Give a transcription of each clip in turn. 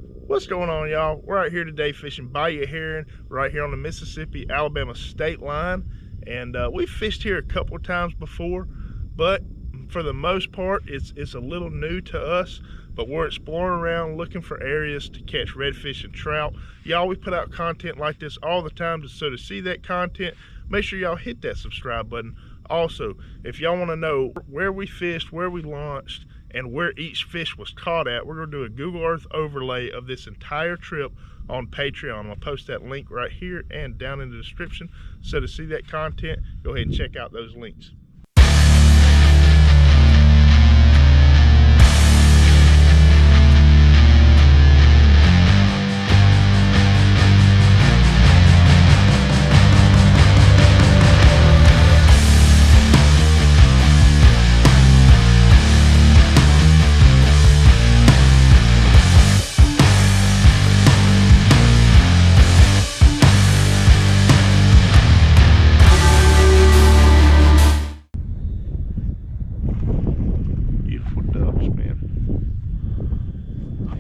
What's going on, y'all? We're out here today fishing Bayou Herring right here on the Mississippi-Alabama state line, and we've fished here a couple of times before, but for the most part it's a little new to us. But we're exploring around looking for areas to catch redfish and trout. Y'all, we put out content like this all the time, so to see that content, make sure y'all hit that subscribe button. Also, if y'all want to know where we fished, where we launched, and where each fish was caught at, we're going to do a Google Earth overlay of this entire trip on Patreon. I'll post that link right here and down in the description. So to see that content, go ahead and check out those links.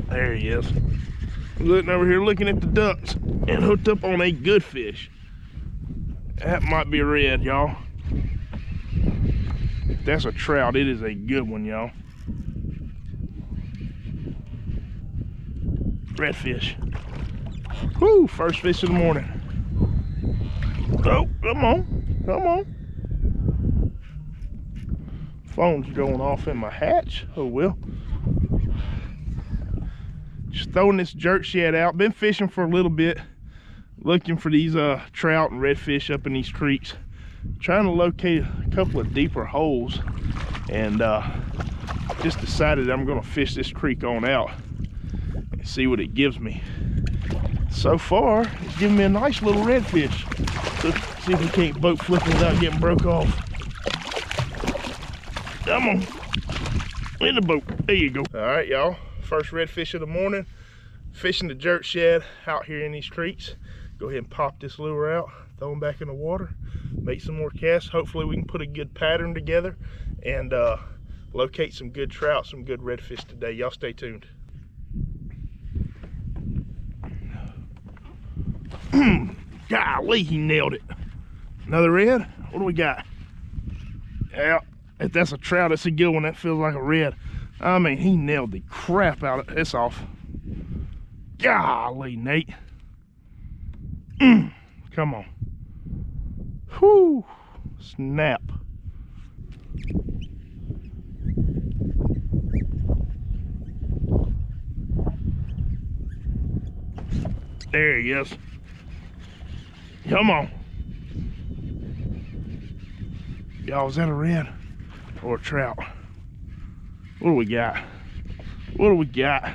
There he is. I'm looking over here looking at the ducks and hooked up on a good fish. That might be a red, y'all. That's a trout. It is a good one, y'all. Redfish. Whoo, first fish of the morning. Oh, come on, come on. Phone's going off in my hatch. Oh well. Just throwing this jerk shad out. Been fishing for a little bit, looking for these trout and redfish up in these creeks. Trying to locate a couple of deeper holes, and just decided I'm gonna fish this creek on out and see what it gives me. So far, it's giving me a nice little redfish. So see if we can't boat flip without getting broke off. Come on, in the boat. There you go. All right, y'all. First redfish of the morning, fishing the jerk shad out here in these creeks. Go ahead and pop this lure out, throw them back in the water, make some more casts. Hopefully we can put a good pattern together and locate some good trout, some good redfish today. Y'all stay tuned. Golly, he nailed it. Another red. What do we got? Yeah, if that's a trout, it's a good one. That feels like a red. I mean, he nailed the crap out of it. It's off. Golly, Nate. Come on. Whoo. Snap. There he is. Come on. Y'all, is that a red or a trout? What do we got? What do we got?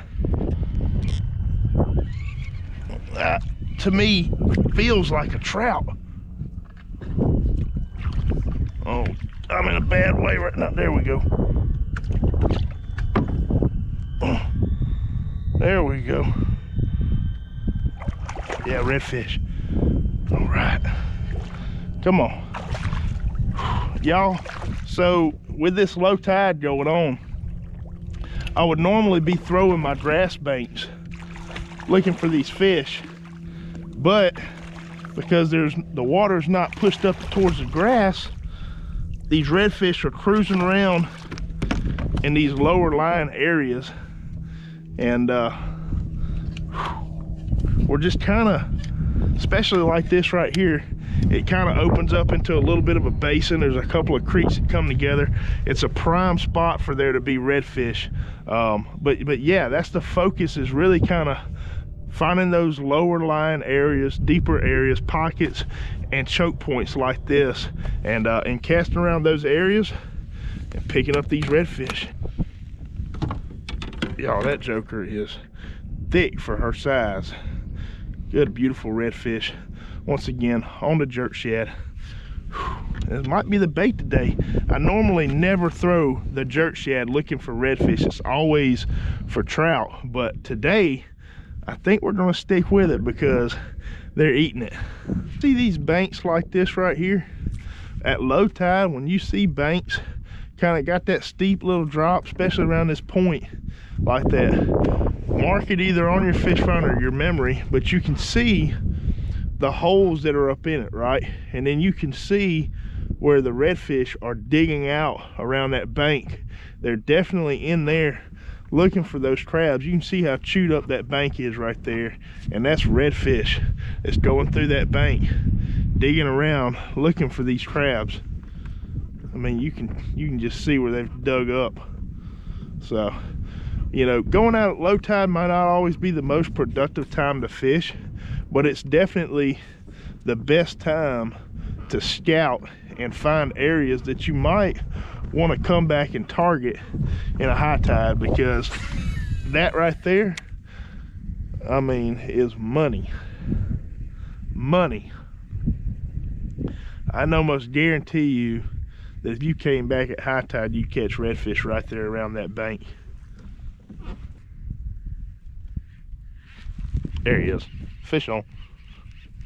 That, to me, feels like a trout. Oh, I'm in a bad way right now. There we go. Oh, there we go. Yeah, redfish. All right. Come on. Y'all, so with this low tide going on, I would normally be throwing my grass banks looking for these fish, but because the water's not pushed up towards the grass, these redfish are cruising around in these lower lying areas, and we're just kind of, especially like this right here, it kind of opens up into a little bit of a basin. There's a couple of creeks that come together. It's a prime spot for there to be redfish. But yeah, that's the focus, is really kind of finding those lower lying areas, deeper areas, pockets, and choke points like this, and casting around those areas and picking up these redfish. Y'all, that joker is thick for her size. Good, beautiful redfish. Once again, on the jerk shad. This might be the bait today. I normally never throw the jerk shad looking for redfish. It's always for trout. But today, I think we're gonna stick with it because they're eating it. See these banks like this right here? At low tide, when you see banks kind of got that steep little drop, especially around this point like that, mark it either on your fish finder or your memory, but you can see the holes that are up in it, right? And then you can see where the redfish are digging out around that bank. They're definitely in there looking for those crabs. You can see how chewed up that bank is right there, and that's redfish that's going through that bank, digging around looking for these crabs. I mean, you can just see where they've dug up. So, you know, going out at low tide might not always be the most productive time to fish, but it's definitely the best time to scout and find areas that you might want to come back and target in a high tide, because that right there, I mean, is money. Money. I can almost guarantee you that if you came back at high tide, you'd catch redfish right there around that bank. There he is. Fish on.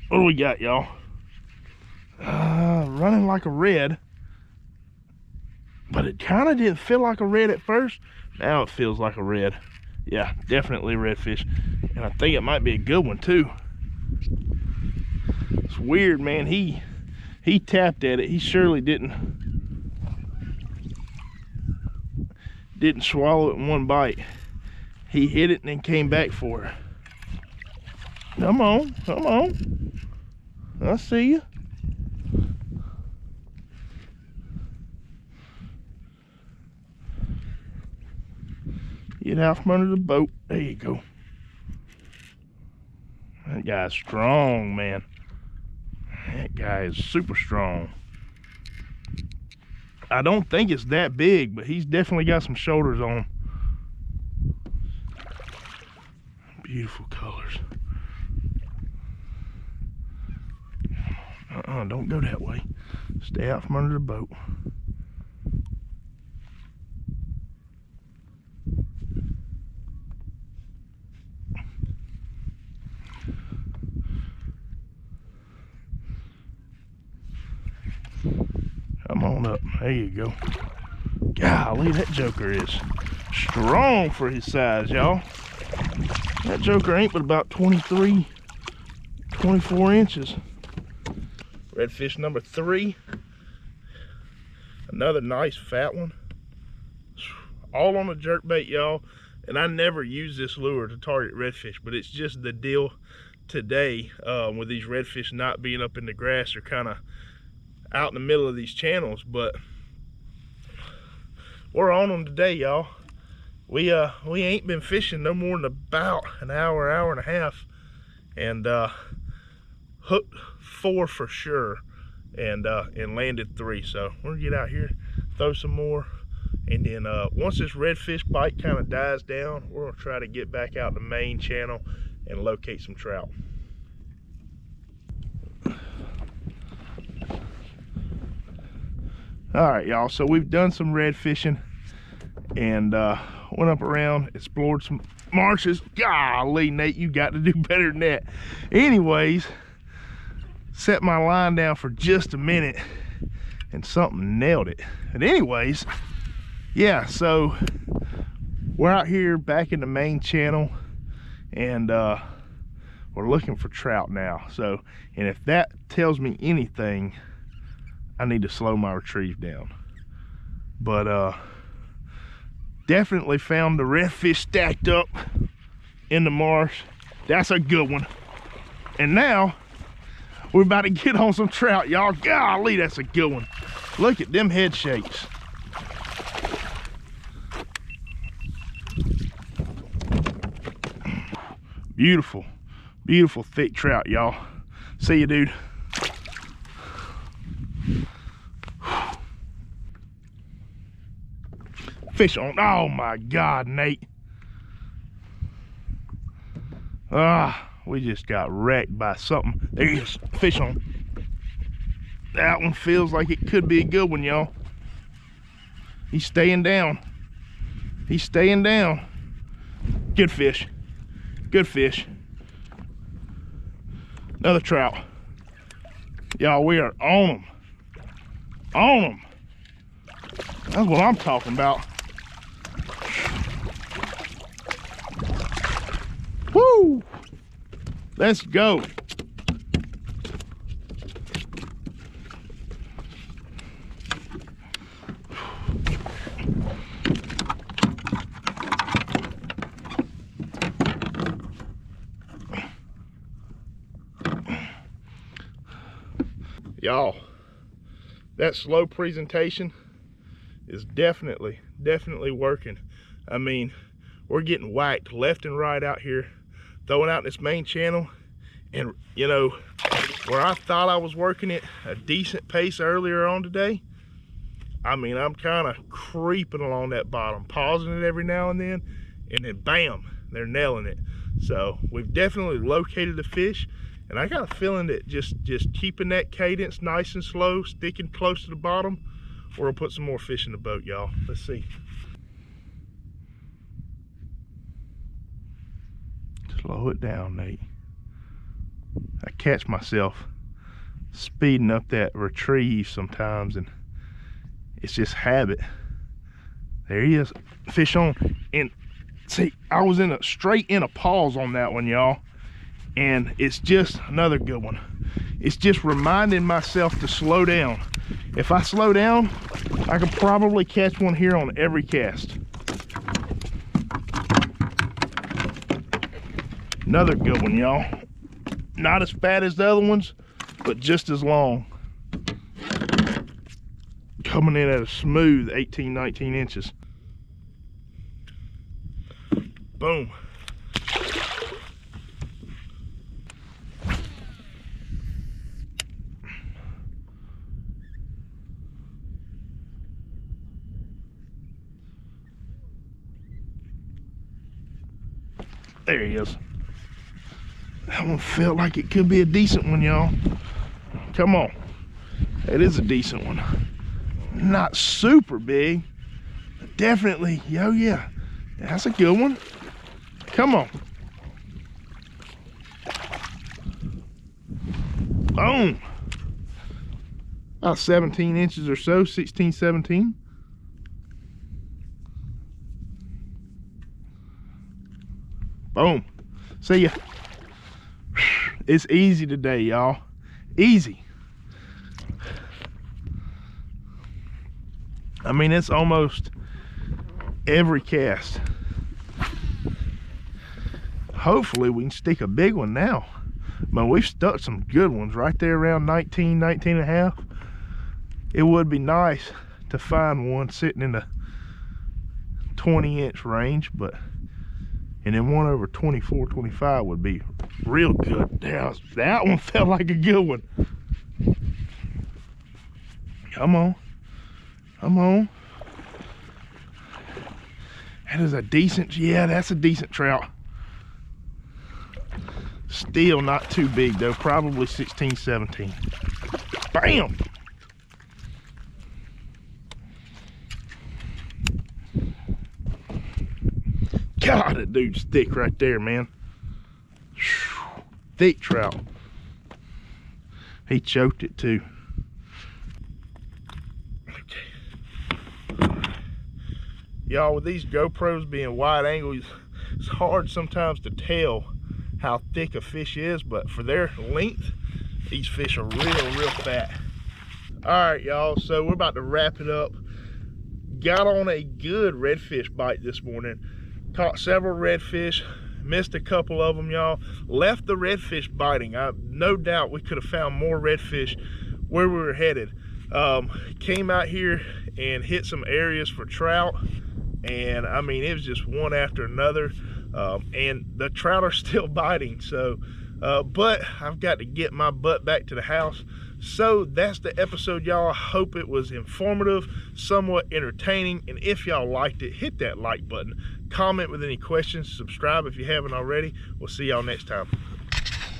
What do we got, y'all? Running like a red, but it kind of didn't feel like a red at first. Now it feels like a red. Yeah, definitely redfish, and I think it might be a good one too. It's weird, man. He tapped at it. He surely didn't swallow it in one bite. He hit it and then came back for it. Come on, come on. I see you. Get out from under the boat. There you go. That guy's strong, man. That guy is super strong. I don't think it's that big, but he's definitely got some shoulders on him. Beautiful colors. Don't go that way. Stay out from under the boat. Come on up. There you go. Golly, that joker is strong for his size, y'all. That joker ain't but about 23, 24 inches. Redfish number 3. Another nice fat one. All on a jerkbait, y'all. And I never use this lure to target redfish, but it's just the deal today with these redfish not being up in the grass. They're kind of out in the middle of these channels, but we're on them today, y'all. We ain't been fishing no more than about an hour, hour and a half, and hooked 4 for sure, and landed 3. So we're gonna get out here, throw some more, and then once this redfish bite kind of dies down, we're gonna try to get back out the main channel and locate some trout. All right, y'all, so we've done some red fishing and went up around, explored some marshes. Golly, Nate, you got to do better than that. Anyways, set my line down for just a minute and something nailed it. But anyways, yeah, so we're out here back in the main channel, and we're looking for trout now. So, and if that tells me anything, I need to slow my retrieve down. But definitely found the redfish stacked up in the marsh. That's a good one. And now we're about to get on some trout, y'all. Golly, that's a good one. Look at them head shakes. Beautiful, beautiful thick trout, y'all. See you, dude. Fish on. Oh my God, Nate. We just got wrecked by something. There he is. Fish on. That one feels like it could be a good one, y'all. He's staying down. He's staying down. Good fish. Good fish. Another trout. Y'all, we are on them. On them. That's what I'm talking about. Woo! Let's go. Y'all, that slow presentation is definitely working. I mean, we're getting whacked left and right out here, throwing out this main channel. And you know, where I thought I was working at a decent pace earlier on today, I mean, I'm kind of creeping along that bottom, pausing it every now and then bam, they're nailing it. So we've definitely located the fish, and I got a feeling that just keeping that cadence nice and slow, sticking close to the bottom, we'll put some more fish in the boat, y'all. Let's see. Slow it down, Nate. I catch myself speeding up that retrieve sometimes, and it's just habit. There he is, fish on. And see, I was straight in a pause on that one, y'all, and it's just another good one. It's just reminding myself to slow down. If I slow down, I could probably catch one here on every cast. Another good one, y'all. Not as fat as the other ones, but just as long. Coming in at a smooth 18, 19 inches. Boom. There he is. That one felt like it could be a decent one, y'all. Come on. It is a decent one. Not super big, but definitely, yo, yeah. That's a good one. Come on. Boom. About 17 inches or so, 16, 17. Boom. See ya. It's easy today, y'all. Easy. I mean, it's almost every cast. Hopefully we can stick a big one now. But we've stuck some good ones right there around 19, 19 and a half. It would be nice to find one sitting in the 20-inch range, and then one over 24, 25 would be real good. That one felt like a good one. Come on. Come on. That is a decent, yeah, that's a decent trout. Still not too big though, probably 16, 17. Bam! God, that dude's thick right there, man. Thick trout. He choked it too. Y'all, with these GoPros being wide angles, it's hard sometimes to tell how thick a fish is, but for their length, these fish are real fat. All right, y'all, so we're about to wrap it up. Got on a good redfish bite this morning. Caught several redfish, missed a couple of them, y'all. Left the redfish biting. No doubt we could have found more redfish where we were headed. Came out here and hit some areas for trout, and I mean, it was just one after another. And the trout are still biting, so but I've got to get my butt back to the house. So that's the episode, y'all. I hope it was informative, somewhat entertaining, and if y'all liked it, hit that like button, comment with any questions, subscribe if you haven't already. We'll see y'all next time.